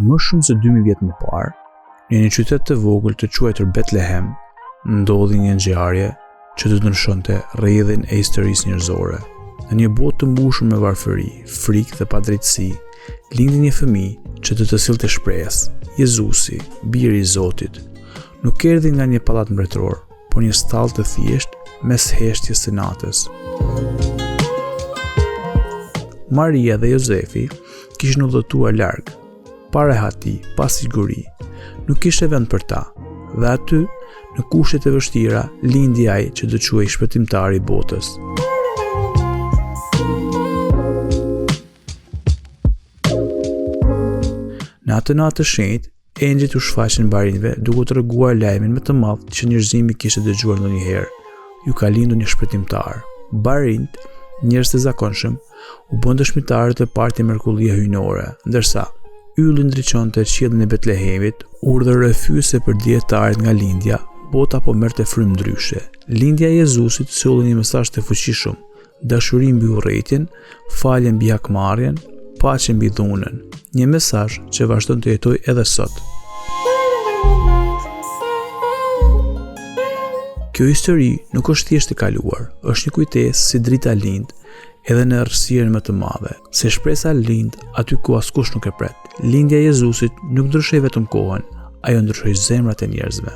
Më shumë se 2000 vjet më parë, në një qytet të vogël të quajtur Betlehem, ndodhi një ngjarje që të ndryshonte rrjedhin e historisë njerëzore. Në një botë të mbushur me varfëri, frikë dhe padrejtësi, lindi një fëmijë që të sillte shpresë, Jezusi, biri i Zotit. Nuk erdhi nga një pallat mbretëror, por një stall të thjeshtë mes heshtjes së natës. Maria dhe Jozefi kishin udhëtuar larg, pa rehati, pa siguri. Nuk kishte vend për ta, dhe aty, në kushtet e vështira, lindi ai që do quhej shpëtimtari i botës. Në atë natë të shenjtë, engjëjt u shfaqën barinjve duke treguar lajmin më të madh që njerëzimi kishte dëgjuar ndonjëherë. Ju ka lindur një shpëtimtar. Barinjt, njerëz të zakonshëm, u bën dëshmitarë të parë të mrekullia hyjnore, ndërsa ylli ndriçonte qiellin e Betlehemit, urdhër refyse për dietarit nga lindja, bota po merrte frymë ndryshe. Lindja e Jezusit solli një mesazh të fuqishëm: dashuri mbi urrëtitjen, falje mbi hakmarrjen, paqe mbi dhunën. Një mesazh që vazhdon të jetojë edhe sot. Kjo histori nuk është thjesht e kaluar, është një kujtesë si drita lind edhe në errësirën më të madhe, se shpresa lind aty ku askush nuk e pret. Lindja e Jezusit nuk ndryshoi vetëm kohën, ajo ndryshoi zemrat e njerëzve.